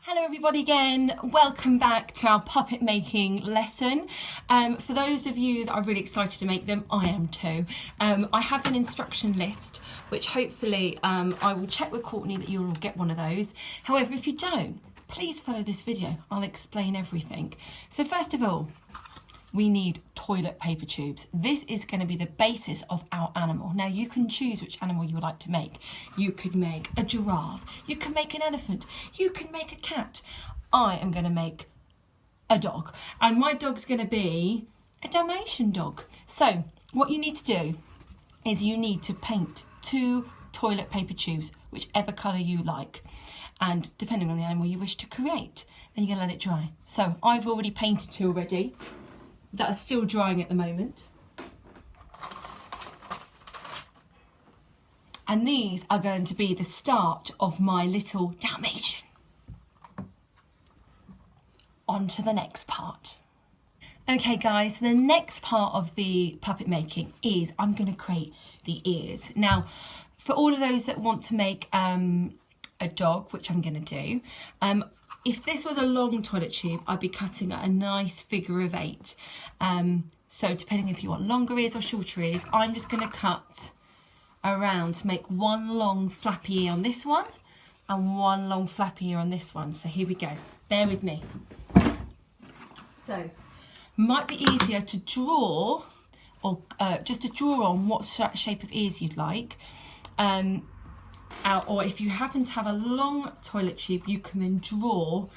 Hello everybody again, welcome back to our puppet making lesson. For those of you that are really excited to make them, I am too. I have an instruction list which hopefully I will check with Courtney that you'll all get one of those. However, if you don't, please follow this video, I'll explain everything. So first of all, we need toilet paper tubes. This is going to be the basis of our animal. Now you can choose which animal you would like to make. You could make a giraffe, you can make an elephant, you can make a cat. I am going to make a dog, and my dog's going to be a Dalmatian dog. So what you need to do is you need to paint 2 toilet paper tubes, whichever colour you like, and depending on the animal you wish to create, then you're going to let it dry. So I've already painted 2 already that are still drying at the moment. And these are going to be the start of my little Dalmatian. On to the next part. Okay guys, so the next part of the puppet making is I'm going to create the ears. Now, for all of those that want to make a dog, which I'm going to do, if this was a long toilet tube, I'd be cutting at a nice figure of 8. So depending if you want longer ears or shorter ears, I'm just going to cut around to make 1 long flappy ear on this one and 1 long flappy ear on this one. So here we go. Bear with me. So might be easier to draw, or just to draw on what shape of ears you'd like. Or if you happen to have a long toilet tube, you can then draw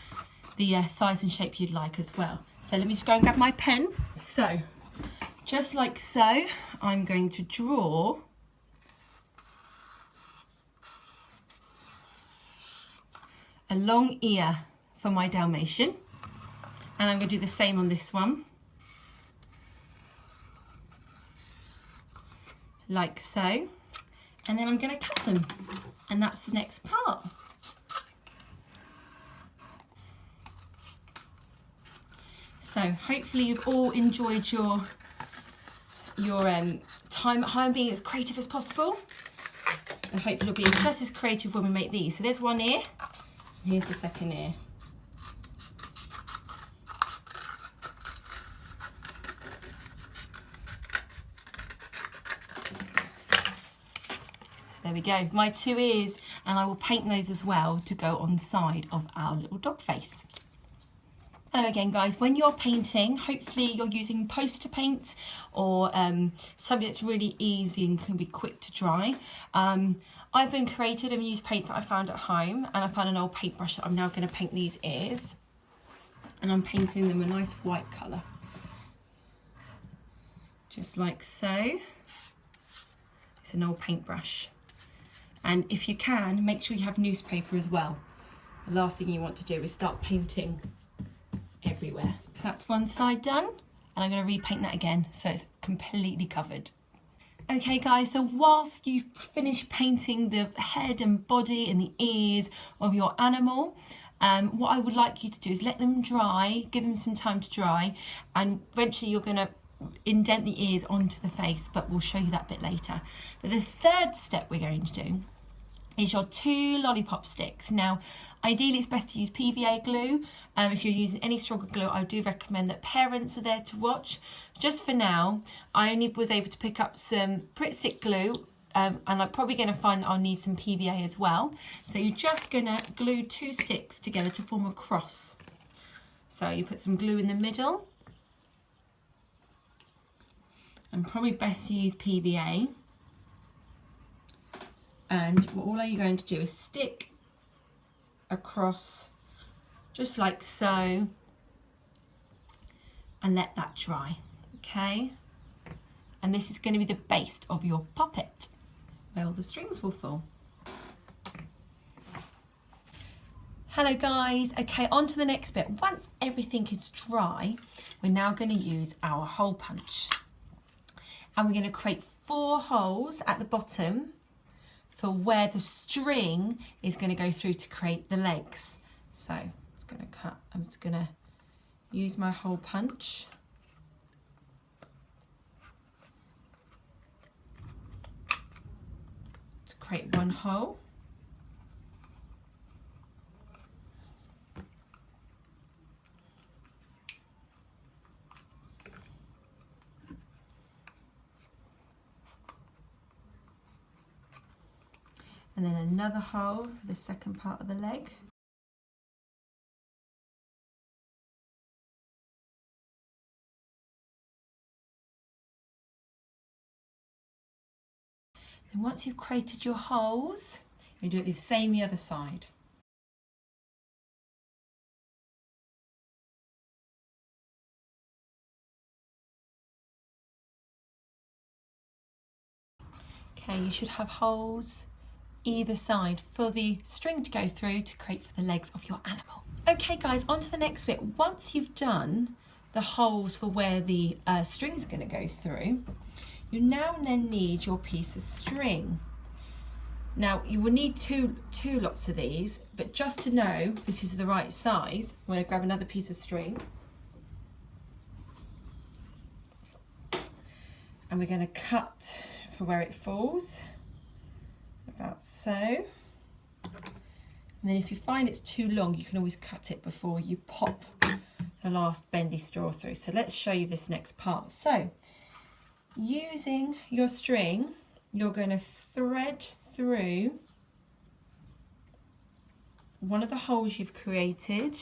the size and shape you'd like as well. So let me just go and grab my pen. So, just like so, I'm going to draw a long ear for my Dalmatian. And I'm going to do the same on this one. Like so. And then I'm going to cut them. And that's the next part. So hopefully you've all enjoyed your time at home being as creative as possible. And hopefully you'll be just as creative when we make these. So there's 1 ear. And here's the 2nd ear. There we go, my 2 ears, and I will paint those as well to go on the side of our little dog face. Hello again guys, when you're painting, hopefully you're using poster paint or something that's really easy and can be quick to dry. I've been creative and used paints that I found at home, and I found an old paintbrush that I'm now going to paint these ears. And I'm painting them a nice white colour. Just like so. It's an old paintbrush. And if you can, make sure you have newspaper as well. The last thing you want to do is start painting everywhere. So that's 1 side done, and I'm going to repaint that again so it's completely covered. Okay guys, so whilst you finish painting the head and body and the ears of your animal, what I would like you to do is let them dry, give them some time to dry, and eventually you're going to indent the ears onto the face, but we'll show you that bit later. But the 3rd step we're going to do is your 2 lollipop sticks. Now, ideally it's best to use PVA glue. If you're using any stronger glue, I do recommend that parents are there to watch. Just for now, I only was able to pick up some Pritt Stick glue, and I'm probably going to find that I'll need some PVA as well. So you're just going to glue 2 sticks together to form a cross. So you put some glue in the middle, and probably best to use PVA. And all you're going to do is stick across just like so, and let that dry, okay? And this is going to be the base of your puppet, where all the strings will fall. Hello guys, okay, on to the next bit. Once everything is dry, we're now going to use our hole punch. And we're going to create 4 holes at the bottom for where the string is going to go through to create the legs. So it's going to cut, I'm just going to use my hole punch. To create 1 hole. and then another hole for the second part of the leg. And once you've created your holes, you do it the same the other side. Okay, you should have holes either side for the string to go through to create for the legs of your animal. Okay guys, on to the next bit. Once you've done the holes for where the string is going to go through, you now then need your piece of string. Now you will need two lots of these, but just to know this is the right size, I'm going to grab another piece of string. And we're going to cut for where it falls, about so. And then if you find it's too long, you can always cut it before you pop the last bendy straw through. So let's show you this next part. So using your string, you're going to thread through one of the holes you've created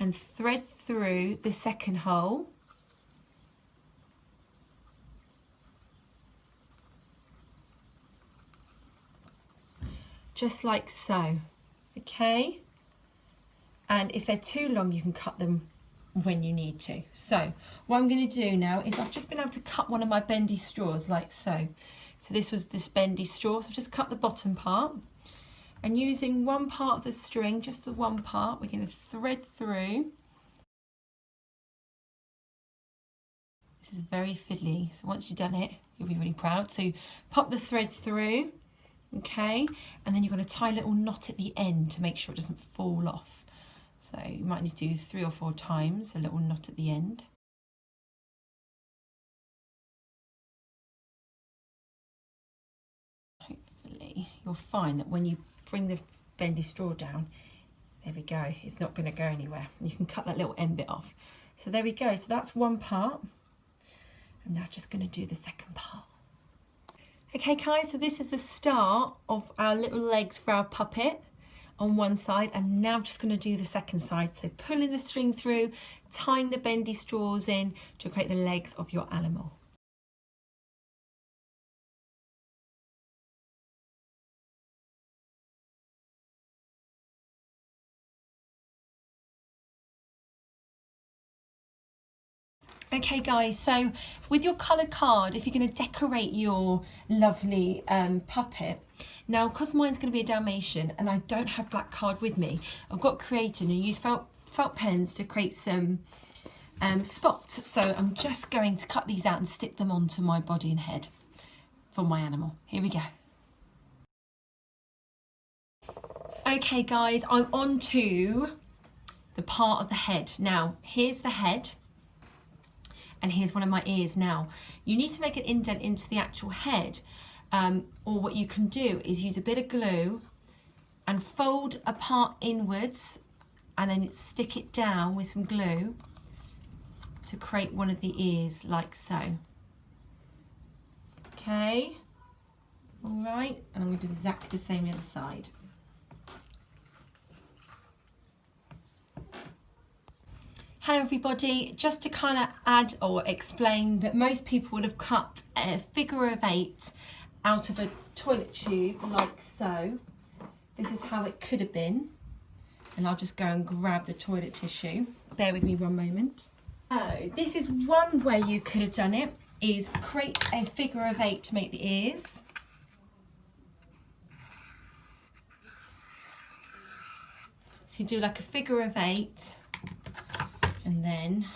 and thread through the second hole, just like so, okay? And if they're too long, you can cut them when you need to. So what I'm going to do now is I've just been able to cut one of my bendy straws like so. So this was this bendy straw, so I've just cut the bottom part. And using one part of the string, just the one part, we're going to thread through. This is very fiddly, so once you've done it, you'll be really proud. So pop the thread through, okay? And then you're going to tie a little knot at the end to make sure it doesn't fall off. So you might need to do 3 or 4 times, a little knot at the end. Hopefully you'll find that when you bring the bendy straw down, there we go, it's not going to go anywhere. You can cut that little end bit off. So there we go, so that's one part. I'm now just going to do the second part. Okay guys, so this is the start of our little legs for our puppet on one side. I'm now just going to do the second side. So pulling the string through, tying the bendy straws in to create the legs of your animal. Okay guys, so with your coloured card, if you're going to decorate your lovely puppet, now because mine's going to be a Dalmatian and I don't have black card with me, I've got created and used felt pens to create some spots. So I'm just going to cut these out and stick them onto my body and head for my animal. Here we go. Okay guys, I'm on to the part of the head. Now here's the head. And here's one of my ears. Now, you need to make an indent into the actual head, or what you can do is use a bit of glue and fold a part inwards and then stick it down with some glue to create one of the ears like so. Okay, all right, and I'm going to do exactly the same the other side. Hello everybody, just to kind of add or explain that most people would have cut a figure of 8 out of a toilet tube like so. This is how it could have been, and I'll just go and grab the toilet tissue. Bear with me one moment. Oh, this is one way you could have done it, is create a figure of 8 to make the ears. So you do like a figure of 8. And then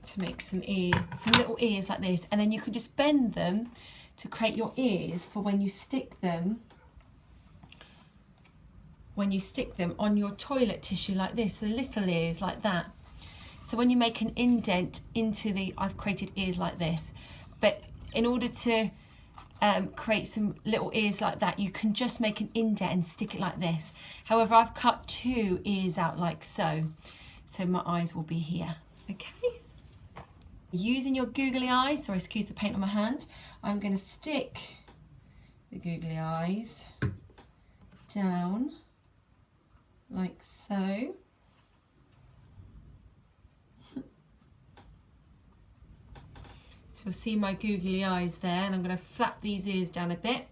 to make some little ears like this, and then you can just bend them to create your ears for when you stick them on your toilet tissue like this, the little ears like that. So when you make an indent into I've created ears like this, but in order to create some little ears like that, you can just make an indent and stick it like this. However, I've cut 2 ears out like so, so my eyes will be here. Okay. Using your googly eyes, sorry, excuse the paint on my hand, I'm going to stick the googly eyes down like so. You'll see my googly eyes there, and I'm going to flap these ears down a bit.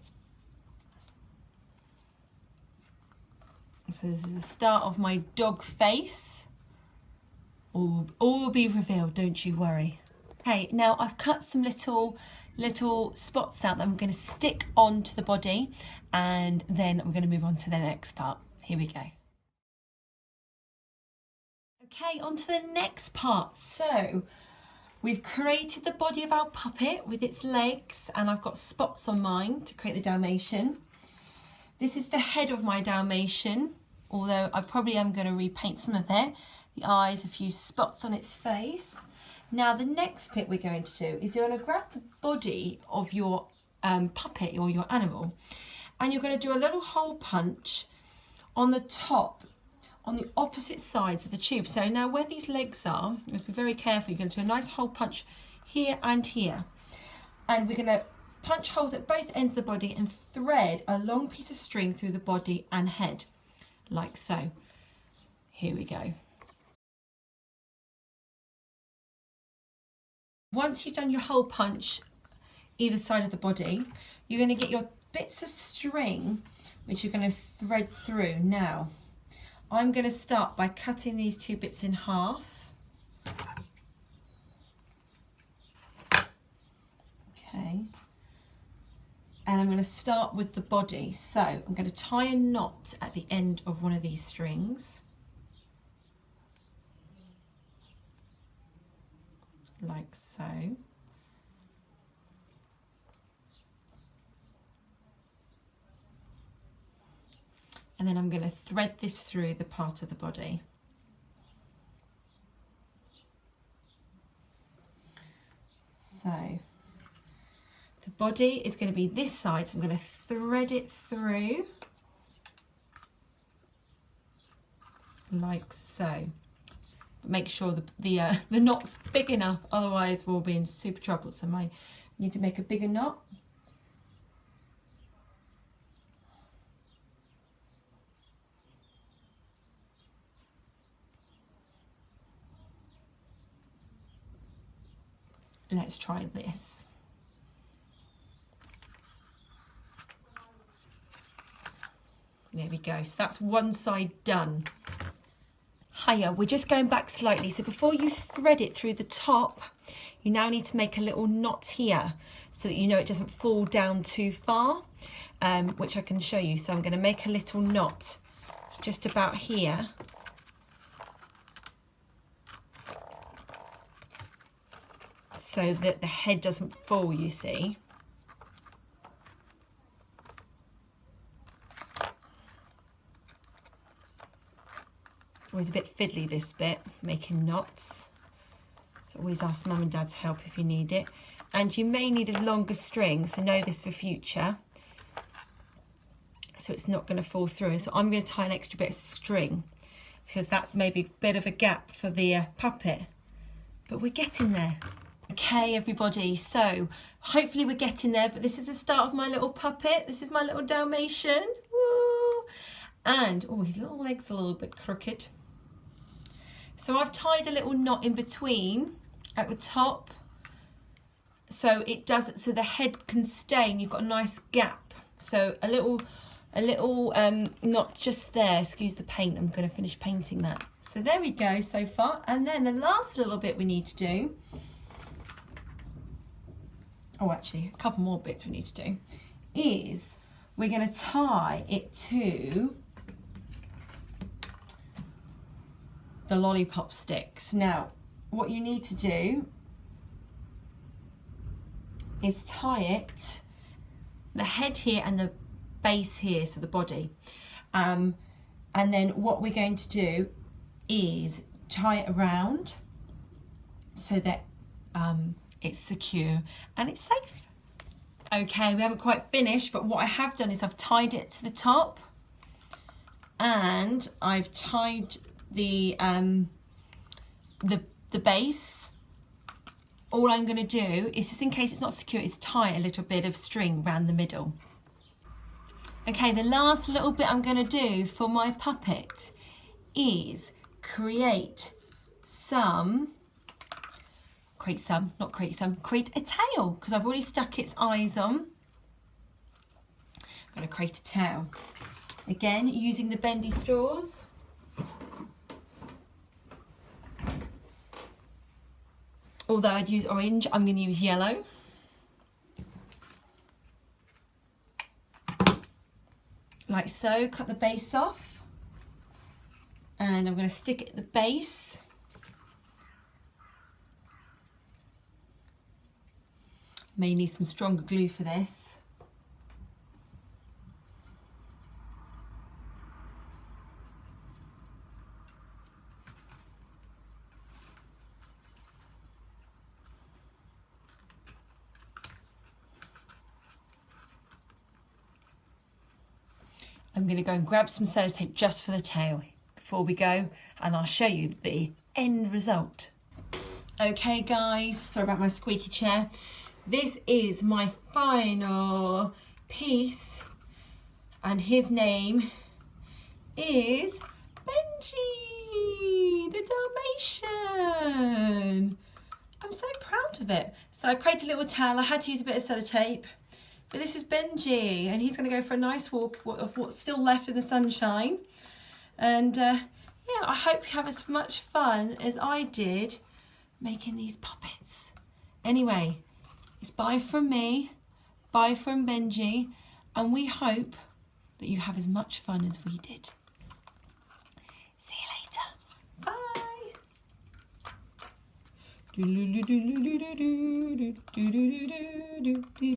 So this is the start of my dog face. All will be revealed, don't you worry. Okay, now I've cut some little spots out that I'm going to stick onto the body, and then we're going to move on to the next part. Here we go. Okay, on to the next part. So we've created the body of our puppet with its legs, and I've got spots on mine to create the Dalmatian. This is the head of my Dalmatian, although I probably am going to repaint some of it. The eyes, a few spots on its face. Now the next bit we're going to do is you're going to grab the body of your puppet or your animal, and you're going to do a little hole punch on the top, on the opposite sides of the tube. So now where these legs are, you have to be very careful. You're going to do a nice hole punch here and here. And we're going to punch holes at both ends of the body and thread a long piece of string through the body and head, like so. Here we go. Once you've done your hole punch either side of the body, you're going to get your bits of string which you're going to thread through. Now, I'm going to start by cutting these two bits in half. Okay. And I'm going to start with the body. So I'm going to tie a knot at the end of one of these strings. Like so. And then I'm going to thread this through the part of the body. So the body is going to be this side, so I'm going to thread it through like so. But make sure the knot's big enough, otherwise we'll be in super trouble. So I need to make a bigger knot. Let's try this. There we go. So that's one side done. Hiya, we're just going back slightly. So before you thread it through the top, you now need to make a little knot here so that you know it doesn't fall down too far, which I can show you. So I'm going to make a little knot just about here. So that the head doesn't fall, you see. It's always a bit fiddly, this bit, making knots. So always ask Mum and Dad's help if you need it. And you may need a longer string, so know this for future. So it's not going to fall through. So I'm going to tie an extra bit of string because that's maybe a bit of a gap for the puppet. But we're getting there. Okay, everybody, so hopefully we're getting there, but this is the start of my little puppet. This is my little Dalmatian. Woo! And, oh, his little legs are a little bit crooked. So I've tied a little knot in between at the top, so it does, so the head can stay and you've got a nice gap. So a little knot just there. Excuse the paint, I'm going to finish painting that. So there we go so far. And then the last little bit we need to do, oh, actually, a couple more bits we need to do, is we're going to tie it to the lollipop sticks. Now, what you need to do is tie it, the head here and the base here, so the body. And then what we're going to do is tie it around so that it's secure and it's safe. Okay, we haven't quite finished, but what I have done is I've tied it to the top and I've tied the the base, all I'm going to do is, just in case it's not secure, is tie a little bit of string around the middle. Okay, the last little bit I'm going to do for my puppet is create a tail, because I've already stuck its eyes on. I'm going to create a tail. Again, using the bendy straws. Although I'd use orange, I'm going to use yellow. Like so, cut the base off. And I'm going to stick it at the base. May need some stronger glue for this. I'm going to go and grab some sellotape just for the tail before we go, and I'll show you the end result. Okay guys, sorry about my squeaky chair. This is my final piece, and his name is Benji, the Dalmatian. I'm so proud of it. So I created a little tail. I had to use a bit of sellotape. But this is Benji, and he's going to go for a nice walk of what's still left in the sunshine. And yeah, I hope you have as much fun as I did making these puppets. Anyway, it's bye from me, bye from Benji, and we hope that you have as much fun as we did. See you later. Bye.